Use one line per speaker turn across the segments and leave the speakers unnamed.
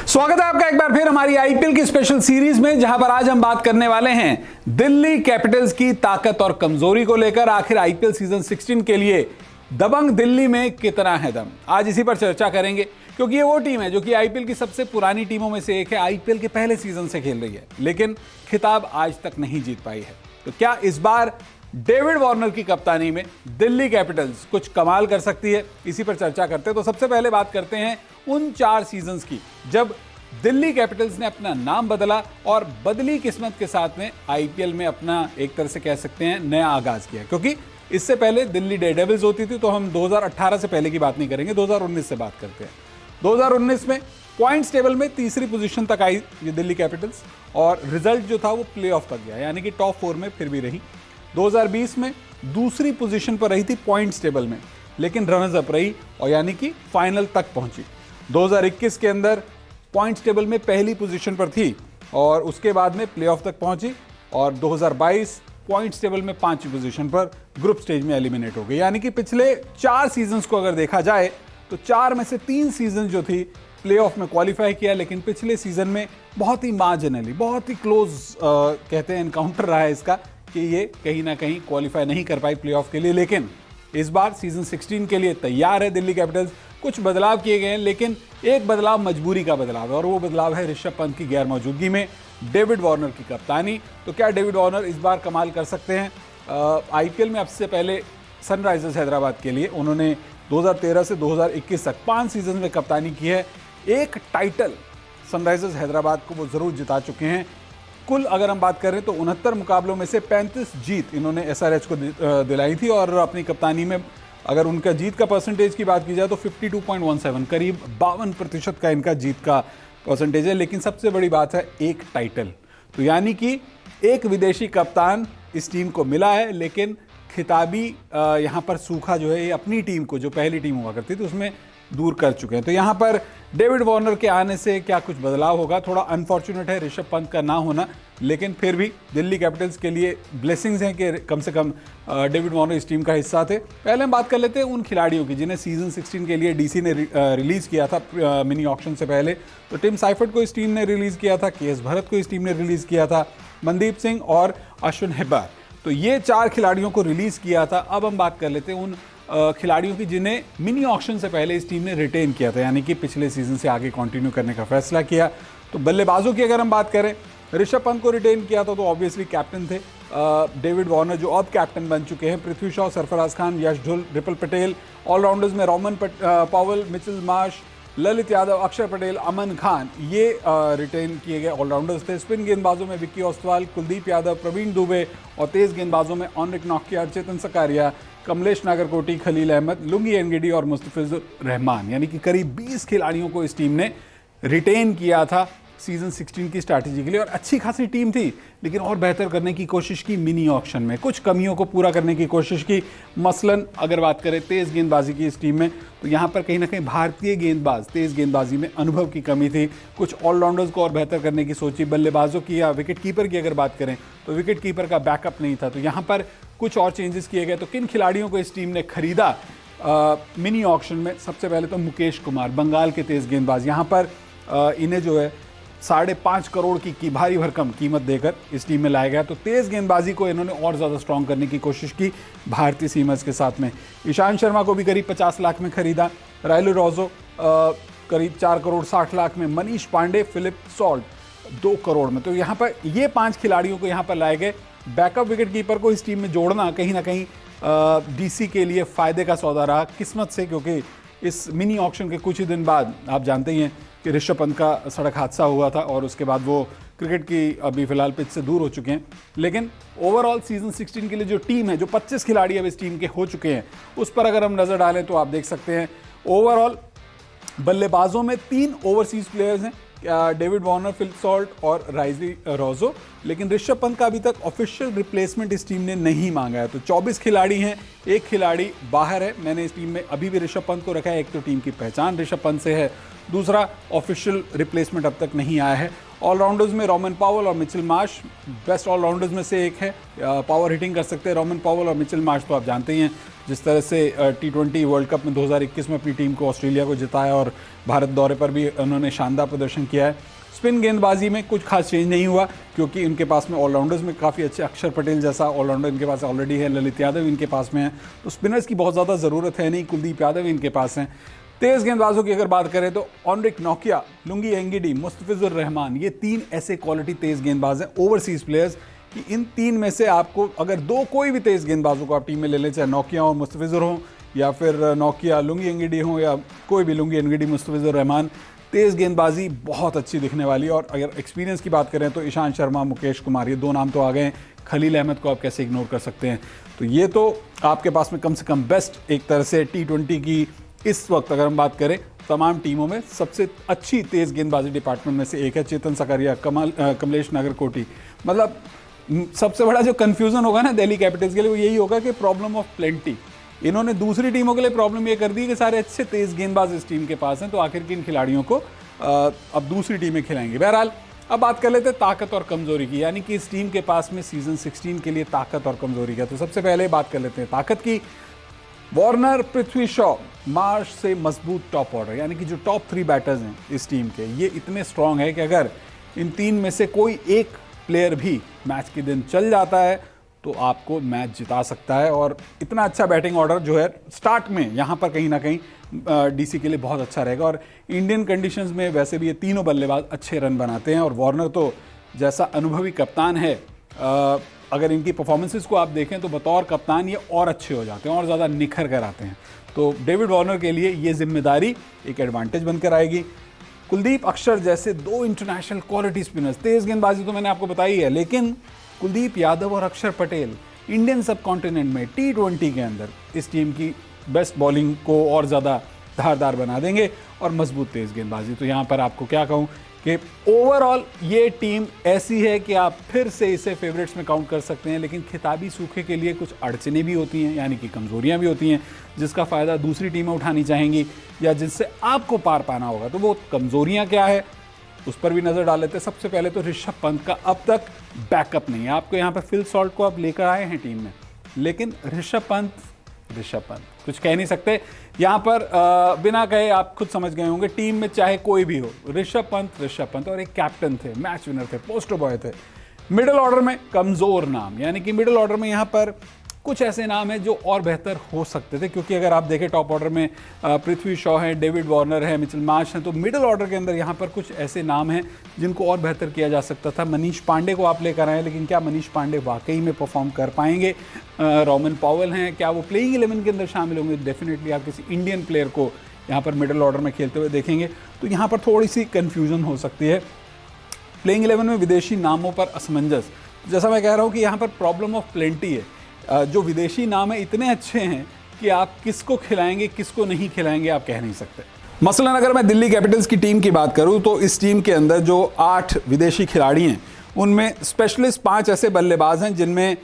स्वागत है आपका एक बार फिर हमारी आईपीएल की स्पेशल सीरीज में, जहां पर आज हम बात करने वाले हैं दिल्ली कैपिटल्स की ताकत और कमजोरी को लेकर। आखिर आईपीएल सीजन 16 के लिए दबंग दिल्ली में कितना है दम, आज इसी पर चर्चा करेंगे, क्योंकि ये वो टीम है जो कि आईपीएल की सबसे पुरानी टीमों में से एक है। आईपीएल के पहले सीजन से खेल रही है, लेकिन खिताब आज तक नहीं जीत पाई है। तो क्या इस बार डेविड वार्नर की कप्तानी में दिल्ली कैपिटल्स कुछ कमाल कर सकती है? इसी पर चर्चा करते हैं। तो सबसे पहले बात करते हैं उन 4 सीजन्स की जब दिल्ली कैपिटल्स ने अपना नाम बदला और बदली किस्मत के साथ में आईपीएल में अपना एक तरह से कह सकते हैं नया आगाज किया। क्योंकि इससे पहले दिल्ली डेयरडेविल्स होती थी, तो हम 2018 से पहले की बात नहीं करेंगे, 2019 से बात करते हैं। 2019 में पॉइंट्स टेबल में तीसरी पोजीशन तक आई ये दिल्ली कैपिटल्स, और रिजल्ट जो था वो प्लेऑफ तक गया, यानी कि टॉप 4 में फिर भी रही। 2020 में दूसरी पोजीशन पर रही थी पॉइंट्स टेबल में, लेकिन रनर्स अप रही और यानी कि फाइनल तक पहुंची। 2021 के अंदर पॉइंट्स टेबल में पहली पोजीशन पर थी और उसके बाद में प्लेऑफ तक पहुंची, और 2022 पॉइंट्स टेबल में 5वीं पोजीशन पर ग्रुप स्टेज में एलिमिनेट हो गई। यानी कि पिछले 4 सीजन्स को अगर देखा जाए तो 4 में से 3 सीजन जो थी प्लेऑफ में क्वालिफाई किया, लेकिन पिछले सीजन में बहुत ही मार्जिनली, बहुत ही क्लोज कहते हैं एनकाउंटर रहा है इसका, कि ये कहीं ना कहीं क्वालिफाई नहीं कर पाई प्लेऑफ के लिए। लेकिन इस बार सीजन 16 के लिए तैयार है दिल्ली कैपिटल्स। कुछ बदलाव किए गए हैं, लेकिन एक बदलाव मजबूरी का बदलाव है, और वो बदलाव है ऋषभ पंत की गैर मौजूदगी में डेविड वार्नर की कप्तानी। तो क्या डेविड वार्नर इस बार कमाल कर सकते हैं? आईपीएल में अब से पहले सनराइजर्स हैदराबाद के लिए उन्होंने 2013 से 2021 तक 5 सीजन में कप्तानी की है। एक टाइटल सनराइजर्स हैदराबाद को वो जरूर जिता चुके हैं। कुल अगर हम बात करें तो 69 मुकाबलों में से 35 जीत इन्होंने एसआरएच को दिलाई थी, और अपनी कप्तानी में अगर उनका जीत का परसेंटेज की बात की जाए तो 52.17, करीब 52% का इनका जीत का परसेंटेज है। लेकिन सबसे बड़ी बात है एक टाइटल, तो यानी कि एक विदेशी कप्तान इस टीम को मिला है, लेकिन खिताबी यहाँ पर सूखा जो है ये अपनी टीम को, जो पहली टीम हुआ करती थी, उसमें दूर कर चुके हैं। तो यहाँ पर डेविड वार्नर के आने से क्या कुछ बदलाव होगा? थोड़ा अनफॉर्चुनेट है ऋषभ पंत का ना होना, लेकिन फिर भी दिल्ली कैपिटल्स के लिए ब्लेसिंग्स हैं कि कम से कम डेविड वार्नर इस टीम का हिस्सा थे। पहले हम बात कर लेते हैं उन खिलाड़ियों की जिन्हें सीजन 16 के लिए डीसी ने रिलीज़ किया था मिनी ऑक्शन से पहले। तो टिम साइफर्ट को इस टीम ने रिलीज़ किया था, केएस भरत को इस टीम ने रिलीज़ किया था, मनदीप सिंह और अश्विन हेब्बार। तो ये 4 खिलाड़ियों को रिलीज़ किया था। अब हम बात कर लेते हैं उन खिलाड़ियों की जिन्हें मिनी ऑक्शन से पहले इस टीम ने रिटेन किया था, यानी कि पिछले सीजन से आगे कंटिन्यू करने का फैसला किया। तो बल्लेबाजों की अगर हम बात करें, ऋषभ पंत को रिटेन किया था, तो ऑब्वियसली कैप्टन थे डेविड वार्नर, जो अब कैप्टन बन चुके हैं। पृथ्वी शॉ, सरफराज खान, यश ढुल, रिपल पटेल। ऑलराउंडर्स में Roman Powell, Mitchell Marsh, Lalit Yadav, अक्षर पटेल, अमन खान, ये रिटेन किए गए ऑलराउंडर्स थे। स्पिन गेंदबाजों में विक्की ओसवाल, कुलदीप यादव, प्रवीण दुबे, और तेज गेंदबाजों में ऑनरिक नौकियार, चेतन सकारिया, कमलेश नागरकोटी, खलील अहमद, लुंगी एनगिडी और मुस्तफिजुर रहमान। यानी कि करीब 20 खिलाड़ियों को इस टीम ने रिटेन किया था सीजन 16 की स्ट्रैटेजी के लिए, और अच्छी खासी टीम थी, लेकिन और बेहतर करने की कोशिश की मिनी ऑक्शन में, कुछ कमियों को पूरा करने की कोशिश की। मसलन अगर बात करें तेज़ गेंदबाजी की इस टीम में, तो यहाँ पर कहीं ना कहीं भारतीय गेंदबाज तेज़ गेंदबाजी में अनुभव की कमी थी। कुछ ऑलराउंडर्स को और बेहतर करने की सोची। बल्लेबाजों की या विकेट कीपर की अगर बात करें तो विकेट कीपर का बैकअप नहीं था, तो यहाँ पर कुछ और चेंजेस किए गए। तो किन खिलाड़ियों को इस टीम ने खरीदा मिनी ऑक्शन में? सबसे पहले तो मुकेश कुमार, बंगाल के तेज़ गेंदबाज, यहाँ पर इन्हें जो है 5.5 करोड़ की भारी भरकम कीमत देकर इस टीम में लाया गया। तो तेज़ गेंदबाजी को इन्होंने और ज़्यादा स्ट्रॉन्ग करने की कोशिश की भारतीय सीमर्स के साथ में। ईशांत शर्मा को भी करीब 50 लाख में खरीदा। रायलू रोजो करीब 4 करोड़ 60 लाख में। मनीष पांडे, फिलिप सॉल्ट 2 करोड़ में। तो यहाँ पर ये 5 खिलाड़ियों को यहाँ पर लाए गए। बैकअप विकेट कीपर को इस टीम में जोड़ना कहीं ना कहीं डीसी के लिए फ़ायदे का सौदा रहा, किस्मत से, क्योंकि इस मिनी ऑक्शन के कुछ ही दिन बाद आप जानते ही हैं कि ऋषभ पंत का सड़क हादसा हुआ था, और उसके बाद वो क्रिकेट की अभी फिलहाल पिच से दूर हो चुके हैं। लेकिन ओवरऑल सीजन 16 के लिए जो टीम है, जो 25 खिलाड़ी अब इस टीम के हो चुके हैं, उस पर अगर हम नज़र डालें तो आप देख सकते हैं ओवरऑल बल्लेबाजों में 3 ओवरसीज प्लेयर्स हैं, डेविड वार्नर, फिल सॉल्ट और राइजी रोजो। लेकिन ऋषभ पंत का अभी तक ऑफिशियल रिप्लेसमेंट इस टीम ने नहीं मांगा है। तो 24 खिलाड़ी हैं, एक खिलाड़ी बाहर है। मैंने इस टीम में अभी भी ऋषभ पंत को रखा है। एक तो टीम की पहचान ऋषभ पंत से है, दूसरा ऑफिशियल रिप्लेसमेंट अब तक नहीं आया है। ऑलराउंडर्स में रोमन पॉवल और मिचेल मार्श बेस्ट ऑलराउंडर्स में से एक है, पावर हिटिंग कर सकते हैं रोमन पॉवल और मिचेल मार्श, तो आप जानते ही हैं जिस तरह से T20 वर्ल्ड कप में 2021 में अपनी टीम को ऑस्ट्रेलिया को जिताया और भारत दौरे पर भी उन्होंने शानदार प्रदर्शन किया है। स्पिन गेंदबाजी में कुछ खास चेंज नहीं हुआ क्योंकि इनके पास में ऑलराउंडर्स में काफ़ी अच्छे, अक्षर पटेल जैसा ऑलराउंडर इनके पास ऑलरेडी है, ललित यादव इनके पास में है, तो स्पिनर्स की बहुत ज़्यादा ज़रूरत है नहीं। कुलदीप यादव इनके पास हैं। तेज़ गेंदबाजों की अगर बात करें तो एनरिक नोकिया, लुंगी एंगिडी, मुस्तफिजुर रहमान, ये 3 ऐसे क्वालिटी तेज़ गेंदबाज हैं ओवरसीज़ प्लेयर्स कि इन 3 में से आपको अगर 2 कोई भी तेज़ गेंदबाजों को आप टीम में ले लें, चाहे नोकिया हो, मुस्तफिजुर हो, या फिर नोकिया लुंगी एंगिडी हो, या कोई भी लुंगी एंगिडी मुस्तफिजुर रहमान, तेज़ गेंदबाजी बहुत अच्छी दिखने वाली है। और अगर एक्सपीरियंस की बात करें तो ईशांत शर्मा, मुकेश कुमार, ये 2 नाम तो आ गए हैं। खलील अहमद को आप कैसे इग्नोर कर सकते हैं। तो ये तो आपके पास में कम से कम बेस्ट एक तरह से T20 की इस वक्त अगर हम बात करें तमाम टीमों में सबसे अच्छी तेज़ गेंदबाजी डिपार्टमेंट में से एक है। चेतन सकारिया, कमलेश नागरकोटी, मतलब सबसे बड़ा जो कन्फ्यूज़न होगा ना दिल्ली कैपिटल्स के लिए वो यही होगा कि प्रॉब्लम ऑफ प्लेंटी। इन्होंने दूसरी टीमों के लिए प्रॉब्लम ये कर दी कि सारे अच्छे तेज़ गेंदबाज इस टीम के पास हैं, तो आखिर किन खिलाड़ियों को अब दूसरी टीमें खिलाएंगे। बहरहाल अब बात कर लेते हैं ताकत और कमजोरी की, यानी कि इस टीम के पास में सीजन 16 के लिए ताकत और कमजोरी का। तो सबसे पहले बात कर लेते हैं ताकत की। वार्नर, पृथ्वी शॉ, मार्श से मजबूत टॉप ऑर्डर, यानी कि जो टॉप 3 बैटर्स हैं इस टीम के, ये इतने स्ट्रांग है कि अगर इन 3 में से कोई एक प्लेयर भी मैच के दिन चल जाता है तो आपको मैच जिता सकता है। और इतना अच्छा बैटिंग ऑर्डर जो है स्टार्ट में यहाँ पर कहीं ना कहीं डीसी के लिए बहुत अच्छा रहेगा। और इंडियन कंडीशंस में वैसे भी ये तीनों बल्लेबाज अच्छे रन बनाते हैं और वार्नर तो जैसा अनुभवी कप्तान है, अगर इनकी परफॉर्मेंसेस को आप देखें तो बतौर कप्तान ये और अच्छे हो जाते हैं और ज़्यादा निखर कर आते हैं। तो डेविड वार्नर के लिए ये जिम्मेदारी एक एडवांटेज बनकर आएगी। कुलदीप, अक्षर जैसे 2 इंटरनेशनल क्वालिटी स्पिनर्स, तेज़ गेंदबाजी तो मैंने आपको बताई है, लेकिन कुलदीप यादव और अक्षर पटेल इंडियन सब कॉन्टिनेंट में T20 के अंदर इस टीम की बेस्ट बॉलिंग को और ज़्यादा धारदार बना देंगे और मजबूत तेज़ गेंदबाजी। तो यहाँ पर आपको क्या कहूँ कि ओवरऑल ये टीम ऐसी है कि आप फिर से इसे फेवरेट्स में काउंट कर सकते हैं, लेकिन खिताबी सूखे के लिए कुछ अड़चनें भी होती हैं, यानी कि कमजोरियां भी होती हैं, जिसका फ़ायदा दूसरी टीमें उठानी चाहेंगी या जिससे आपको पार पाना होगा। तो वो कमजोरियां क्या है उस पर भी नज़र डाल लेते हैं। सबसे पहले तो ऋषभ पंत का अब तक बैकअप नहीं है। आपको यहाँ पर फिल सॉल्ट को आप लेकर आए हैं टीम में, लेकिन ऋषभ पंत कुछ कह नहीं सकते यहाँ पर। बिना कहे आप खुद समझ गए होंगे, टीम में चाहे कोई भी हो, ऋषभ पंत और एक कैप्टन थे, मैच विनर थे, पोस्टर बॉय थे। मिडिल ऑर्डर में कमज़ोर नाम, यानी कि मिडिल ऑर्डर में यहाँ पर कुछ ऐसे नाम हैं जो और बेहतर हो सकते थे, क्योंकि अगर आप देखें टॉप ऑर्डर में पृथ्वी शॉ है, डेविड वार्नर है, मिचेल मार्श है, तो मिडिल ऑर्डर के अंदर यहाँ पर कुछ ऐसे नाम हैं जिनको और बेहतर किया जा सकता था। मनीष पांडे को आप लेकर आए, लेकिन क्या मनीष पांडे वाकई में परफॉर्म कर पाएंगे? रोमन पॉवेल हैं, क्या वो प्लेइंग 11 के अंदर शामिल होंगे? डेफिनेटली आप किसी इंडियन प्लेयर को यहाँ पर मिडिल ऑर्डर में खेलते हुए देखेंगे तो यहाँ पर थोड़ी सी कन्फ्यूज़न हो सकती है। प्लेइंग 11 में विदेशी नामों पर असमंजस, जैसा मैं कह रहा हूँ कि यहाँ पर प्रॉब्लम ऑफ प्लेंटी है। जो विदेशी नाम है इतने अच्छे हैं कि आप किसको खिलाएंगे किसको नहीं खिलाएंगे आप कह नहीं सकते। मसलन अगर मैं दिल्ली कैपिटल्स की टीम की बात करूं तो इस टीम के अंदर जो 8 विदेशी खिलाड़ी हैं उनमें स्पेशलिस्ट 5 ऐसे बल्लेबाज हैं जिनमें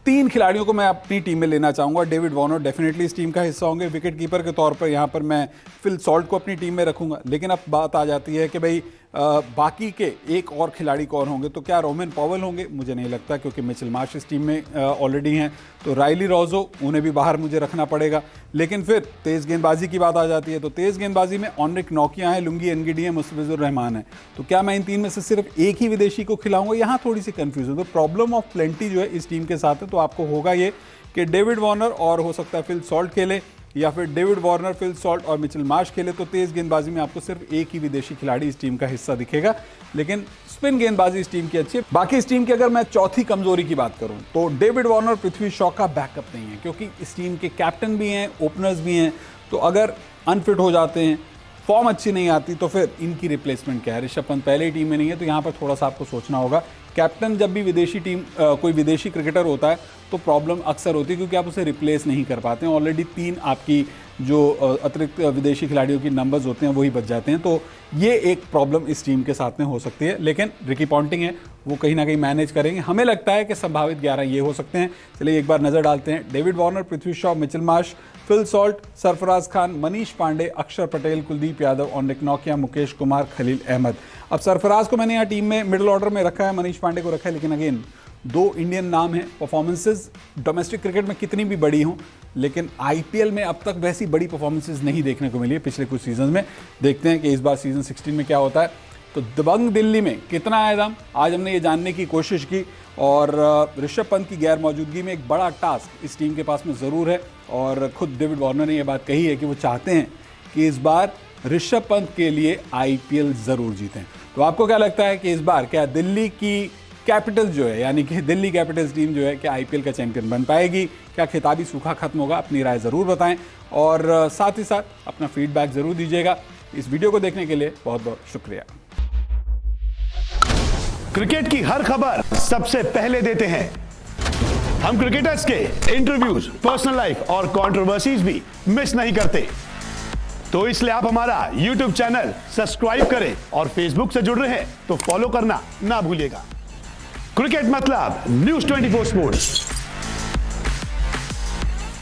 3 खिलाड़ियों को मैं अपनी टीम में लेना चाहूँगा। डेविड वार्नर डेफिनेटली इस टीम का हिस्सा होंगे। विकेट कीपर के तौर पर यहाँ पर मैं फिल सॉल्ट को अपनी टीम में रखूँगा। लेकिन अब बात आ जाती है कि भाई बाकी के एक और खिलाड़ी कौन होंगे? तो क्या रोमन पॉवेल होंगे? मुझे नहीं लगता, क्योंकि मिचेल मार्श इस टीम में ऑलरेडी हैं। तो रायली रोजो, उन्हें भी बाहर मुझे रखना पड़ेगा। लेकिन फिर तेज़ गेंदबाजी की बात आ जाती है तो तेज़ गेंदबाजी में एनरिक नोकिया है, लुंगी एंगिडी है, मुस्तफिजुर रहमान है। तो क्या मैं इन 3 में से सिर्फ एक ही विदेशी को खिलाऊंगा? यहाँ थोड़ी सी कन्फ्यूजन। तो प्रॉब्लम ऑफ प्लेंटी जो है इस टीम के साथ है, तो आपको होगा ये कि डेविड वार्नर और हो सकता है फिल सॉल्ट खेले, या फिर डेविड वार्नर, फिल सॉल्ट और मिचेल मार्श खेले। तो तेज़ गेंदबाजी में आपको सिर्फ एक ही विदेशी खिलाड़ी इस टीम का हिस्सा दिखेगा, लेकिन स्पिन गेंदबाजी इस टीम की अच्छी है। बाकी इस टीम की अगर मैं चौथी कमजोरी की बात करूं तो डेविड वार्नर, पृथ्वी शॉ का बैकअप नहीं है, क्योंकि इस टीम के कैप्टन भी हैं, ओपनर्स भी हैं। तो अगर अनफिट हो जाते हैं, फॉर्म अच्छी नहीं आती, तो फिर इनकी रिप्लेसमेंट क्या है? ऋषभ पंत पहले ही टीम में नहीं है, तो यहाँ पर थोड़ा सा आपको सोचना होगा। कैप्टन जब भी विदेशी टीम कोई विदेशी क्रिकेटर होता है तो प्रॉब्लम अक्सर होती है, क्योंकि आप उसे रिप्लेस नहीं कर पाते हैं। ऑलरेडी 3 आपकी जो अतिरिक्त विदेशी खिलाड़ियों की नंबर्स होते हैं वही बच जाते हैं। तो ये एक प्रॉब्लम इस टीम के साथ में हो सकती है, लेकिन रिकी पॉन्टिंग है, वो कहीं ना कहीं मैनेज करेंगे। हमें लगता है कि संभावित 11 ये हो सकते हैं। चलिए एक बार नज़र डालते हैं। David Warner, Prithvi Shaw, Mitchell Marsh, Phil Salt, Sarfaraz Khan, Manish Pandey, Axar Patel, Kuldeep Yadav, Anrich नोकिया, मुकेश कुमार, खलील अहमद। अब सरफराज को मैंने यहाँ टीम में मिडिल ऑर्डर में रखा है, मनीष पांडे को रखा है, लेकिन अगेन 2 इंडियन नाम हैं। परफॉर्मेंसेस डोमेस्टिक क्रिकेट में कितनी भी बड़ी हों, लेकिन आईपीएल में अब तक वैसी बड़ी परफॉर्मेंसेज नहीं देखने को मिली है पिछले कुछ सीजन में। देखते हैं कि इस बार सीजन 16 में क्या होता है। तो दबंग दिल्ली में कितना आया दम, आज हमने ये जानने की कोशिश की। और ऋषभ पंत की गैर मौजूदगी में एक बड़ा टास्क इस टीम के पास में ज़रूर है, और खुद डेविड वार्नर ने यह बात कही है कि वो चाहते हैं कि इस बार ऋषभ पंत के लिए आईपीएल ज़रूर जीतें। तो आपको क्या लगता है कि इस बार क्या दिल्ली की कैपिटल्स जो है, यानी कि दिल्ली कैपिटल्स टीम जो है, क्या आईपीएल का चैंपियन बन पाएगी? क्या खिताबी सूखा खत्म होगा? अपनी राय ज़रूर बताएं और साथ ही साथ अपना फीडबैक ज़रूर दीजिएगा। इस वीडियो को देखने के लिए बहुत बहुत शुक्रिया।
क्रिकेट की हर खबर सबसे पहले देते हैं हम। क्रिकेटर्स के इंटरव्यूज, पर्सनल लाइफ और कंट्रोवर्सीज भी मिस नहीं करते। तो इसलिए आप हमारा YouTube चैनल सब्सक्राइब करें और Facebook से जुड़ रहे हैं तो फॉलो करना ना भूलिएगा। क्रिकेट मतलब News 24 स्पोर्ट्स।